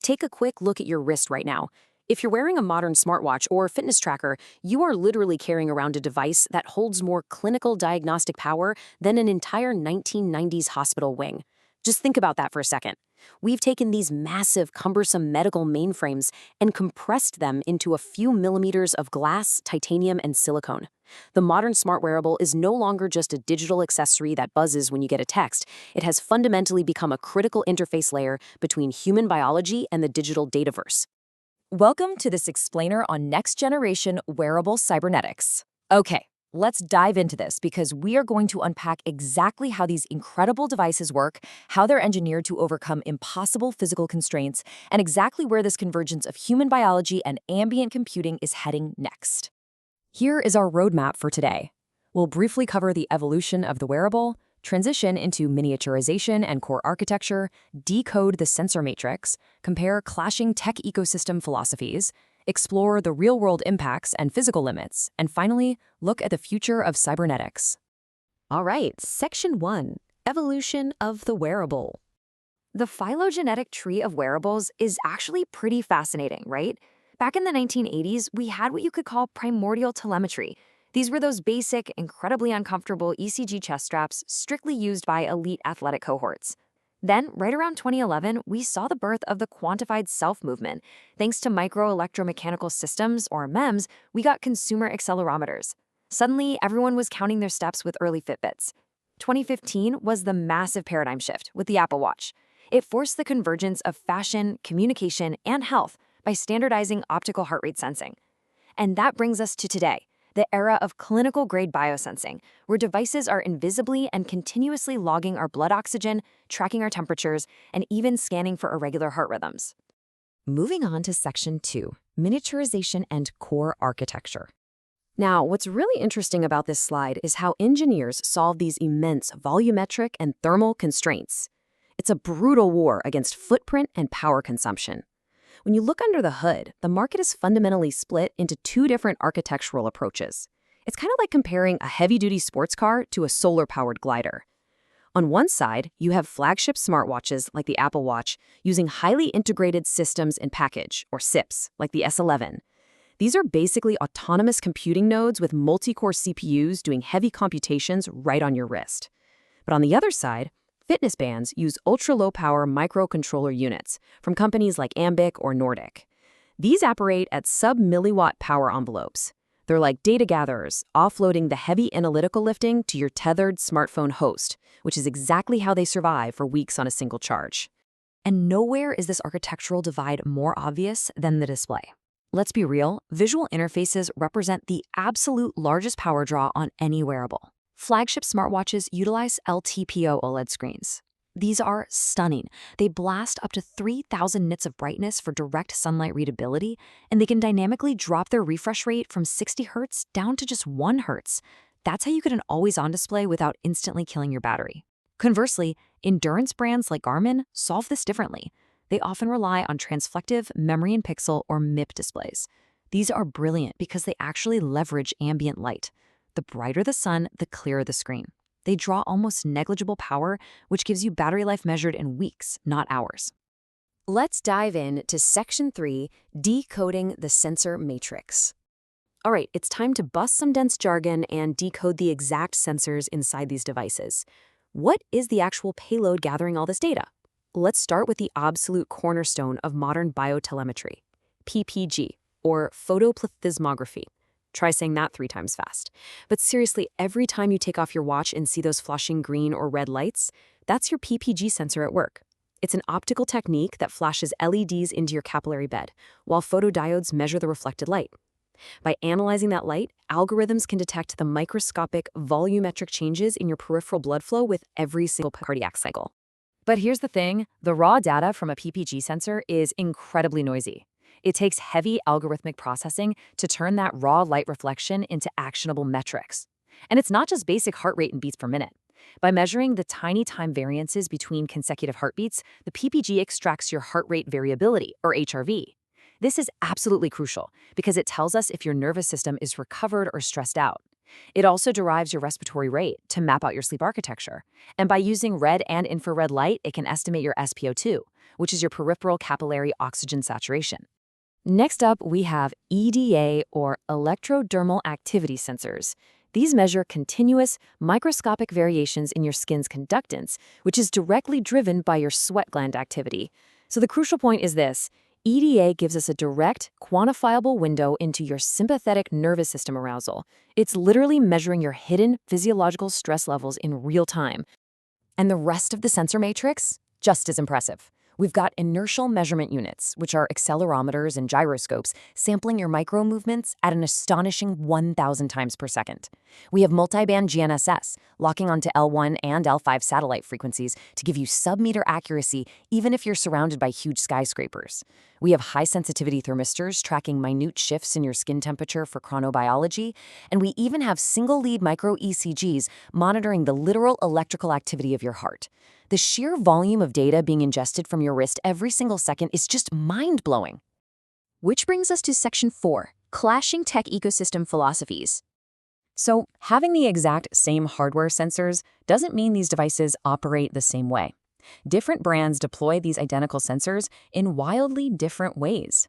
Take a quick look at your wrist right now. If you're wearing a modern smartwatch or fitness tracker, you are literally carrying around a device that holds more clinical diagnostic power than an entire 1990s hospital wing. Just think about that for a second. We've taken these massive, cumbersome medical mainframes and compressed them into a few millimeters of glass, titanium, and silicone. The modern smart wearable is no longer just a digital accessory that buzzes when you get a text. It has fundamentally become a critical interface layer between human biology and the digital dataverse. Welcome to this explainer on next-generation wearable cybernetics. Okay, let's dive into this because we are going to unpack exactly how these incredible devices work, how they're engineered to overcome impossible physical constraints, and exactly where this convergence of human biology and ambient computing is heading next. Here is our roadmap for today. We'll briefly cover the evolution of the wearable, transition into miniaturization and core architecture, decode the sensor matrix, compare clashing tech ecosystem philosophies, explore the real-world impacts and physical limits, and finally, look at the future of cybernetics. All right, Section 1, Evolution of the Wearable. The phylogenetic tree of wearables is actually pretty fascinating, right? Back in the 1980s, we had what you could call primordial telemetry. These were those basic, incredibly uncomfortable ECG chest straps strictly used by elite athletic cohorts. Then, right around 2011, we saw the birth of the quantified self-movement. Thanks to micro-electromechanical systems, or MEMS, we got consumer accelerometers. Suddenly, everyone was counting their steps with early Fitbits. 2015 was the massive paradigm shift with the Apple Watch. It forced the convergence of fashion, communication, and health by standardizing optical heart rate sensing. And that brings us to today, the era of clinical-grade biosensing, where devices are invisibly and continuously logging our blood oxygen, tracking our temperatures, and even scanning for irregular heart rhythms. Moving on to Section 2, Miniaturization and Core Architecture. Now, what's really interesting about this slide is how engineers solve these immense volumetric and thermal constraints. It's a brutal war against footprint and power consumption. When you look under the hood, the market is fundamentally split into two different architectural approaches. It's kind of like comparing a heavy-duty sports car to a solar-powered glider. On one side, you have flagship smartwatches like the Apple Watch using highly integrated systems in package, or SIPs, like the S11. These are basically autonomous computing nodes with multi-core CPUs doing heavy computations right on your wrist. But on the other side, fitness bands use ultra-low-power microcontroller units from companies like Ambient or Nordic. These operate at sub-milliwatt power envelopes. They're like data gatherers, offloading the heavy analytical lifting to your tethered smartphone host, which is exactly how they survive for weeks on a single charge. And nowhere is this architectural divide more obvious than the display. Let's be real, visual interfaces represent the absolute largest power draw on any wearable. Flagship smartwatches utilize LTPO OLED screens. These are stunning. They blast up to 3,000 nits of brightness for direct sunlight readability, and they can dynamically drop their refresh rate from 60 Hz down to just 1 Hz. That's how you get an always-on display without instantly killing your battery. Conversely, endurance brands like Garmin solve this differently. They often rely on transflective memory in pixel or MIP displays. These are brilliant because they actually leverage ambient light. The brighter the sun, the clearer the screen. They draw almost negligible power, which gives you battery life measured in weeks, not hours. Let's dive in to Section 3, Decoding the Sensor Matrix. All right, it's time to bust some dense jargon and decode the exact sensors inside these devices. What is the actual payload gathering all this data? Let's start with the absolute cornerstone of modern biotelemetry, PPG, or photoplethysmography. Try saying that 3 times fast. But seriously, every time you take off your watch and see those flashing green or red lights, that's your PPG sensor at work. It's an optical technique that flashes LEDs into your capillary bed, while photodiodes measure the reflected light. By analyzing that light, algorithms can detect the microscopic volumetric changes in your peripheral blood flow with every single cardiac cycle. But here's the thing, the raw data from a PPG sensor is incredibly noisy. It takes heavy algorithmic processing to turn that raw light reflection into actionable metrics. And it's not just basic heart rate and beats per minute. By measuring the tiny time variances between consecutive heartbeats, the PPG extracts your heart rate variability, or HRV. This is absolutely crucial because it tells us if your nervous system is recovered or stressed out. It also derives your respiratory rate to map out your sleep architecture. And by using red and infrared light, it can estimate your SpO2, which is your peripheral capillary oxygen saturation. Next up, we have EDA, or electrodermal activity sensors. These measure continuous, microscopic variations in your skin's conductance, which is directly driven by your sweat gland activity. So the crucial point is this: EDA gives us a direct, quantifiable window into your sympathetic nervous system arousal. It's literally measuring your hidden physiological stress levels in real time. And the rest of the sensor matrix? Just as impressive. We've got inertial measurement units, which are accelerometers and gyroscopes, sampling your micro movements at an astonishing 1,000 times per second. We have multiband GNSS, locking onto L1 and L5 satellite frequencies to give you sub-meter accuracy even if you're surrounded by huge skyscrapers. We have high-sensitivity thermistors tracking minute shifts in your skin temperature for chronobiology, and we even have single-lead micro ECGs monitoring the literal electrical activity of your heart. The sheer volume of data being ingested from your wrist every single second is just mind-blowing. Which brings us to Section 4, clashing tech ecosystem philosophies. So, having the exact same hardware sensors doesn't mean these devices operate the same way. Different brands deploy these identical sensors in wildly different ways.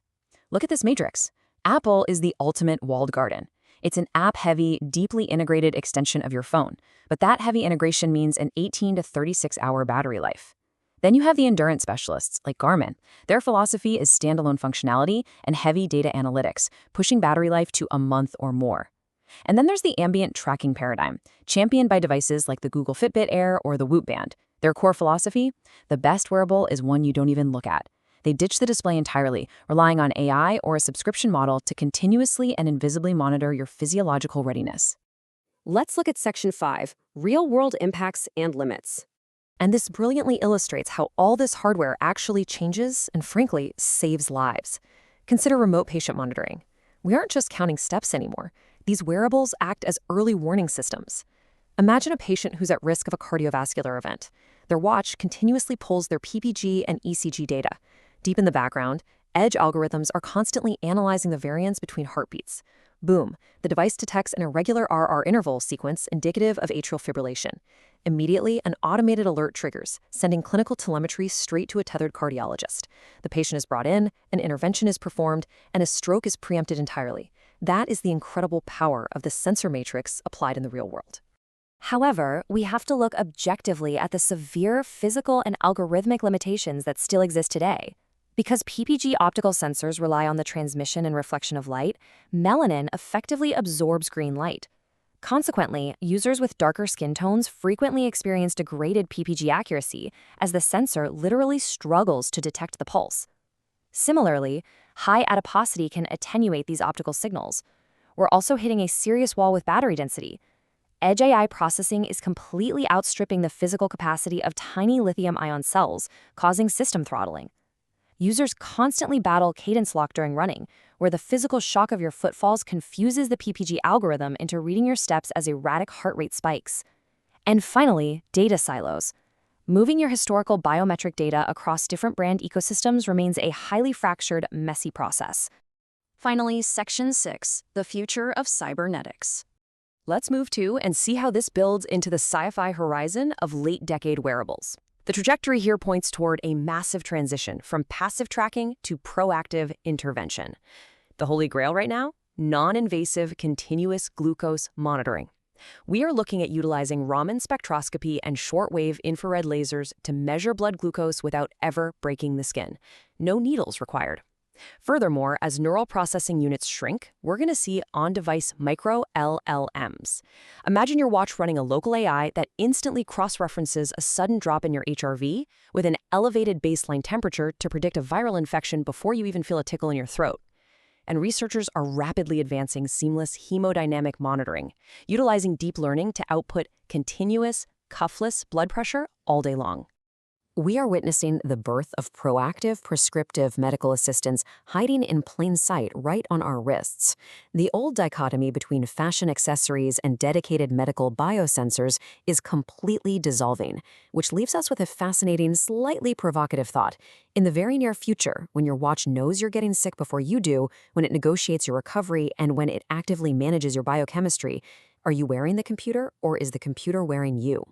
Look at this matrix. Apple is the ultimate walled garden. It's an app-heavy, deeply integrated extension of your phone, but that heavy integration means an 18 to 36-hour battery life. Then you have the endurance specialists, like Garmin. Their philosophy is standalone functionality and heavy data analytics, pushing battery life to a month or more. And then there's the ambient tracking paradigm, championed by devices like the Google Fitbit Air or the WHOOP band. Their core philosophy? The best wearable is one you don't even look at. They ditch the display entirely, relying on AI or a subscription model to continuously and invisibly monitor your physiological readiness. Let's look at Section 5, real-world impacts and limits. And this brilliantly illustrates how all this hardware actually changes and, frankly, saves lives. Consider remote patient monitoring. We aren't just counting steps anymore. These wearables act as early warning systems. Imagine a patient who's at risk of a cardiovascular event. Their watch continuously pulls their PPG and ECG data. Deep in the background, edge algorithms are constantly analyzing the variance between heartbeats. Boom, the device detects an irregular RR interval sequence indicative of atrial fibrillation. Immediately, an automated alert triggers, sending clinical telemetry straight to a tethered cardiologist. The patient is brought in, an intervention is performed, and a stroke is preempted entirely. That is the incredible power of the sensor matrix applied in the real world. However, we have to look objectively at the severe physical and algorithmic limitations that still exist today. Because PPG optical sensors rely on the transmission and reflection of light, melanin effectively absorbs green light. Consequently, users with darker skin tones frequently experience degraded PPG accuracy as the sensor literally struggles to detect the pulse. Similarly, high adiposity can attenuate these optical signals. We're also hitting a serious wall with battery density. Edge AI processing is completely outstripping the physical capacity of tiny lithium-ion cells, causing system throttling. Users constantly battle cadence lock during running, where the physical shock of your footfalls confuses the PPG algorithm into reading your steps as erratic heart rate spikes. And finally, data silos. Moving your historical biometric data across different brand ecosystems remains a highly fractured, messy process. Finally, Section 6, the future of cybernetics. Let's move to and see how this builds into the sci-fi horizon of late-decade wearables. The trajectory here points toward a massive transition from passive tracking to proactive intervention. The holy grail right now? Non-invasive continuous glucose monitoring. We are looking at utilizing Raman spectroscopy and shortwave infrared lasers to measure blood glucose without ever breaking the skin. No needles required. Furthermore, as neural processing units shrink, we're going to see on-device micro LLMs. Imagine your watch running a local AI that instantly cross-references a sudden drop in your HRV with an elevated baseline temperature to predict a viral infection before you even feel a tickle in your throat. And researchers are rapidly advancing seamless hemodynamic monitoring, utilizing deep learning to output continuous, cuffless blood pressure all day long. We are witnessing the birth of proactive, prescriptive medical assistance hiding in plain sight right on our wrists. The old dichotomy between fashion accessories and dedicated medical biosensors is completely dissolving, which leaves us with a fascinating, slightly provocative thought. In the very near future, when your watch knows you're getting sick before you do, when it negotiates your recovery, and when it actively manages your biochemistry, are you wearing the computer or is the computer wearing you?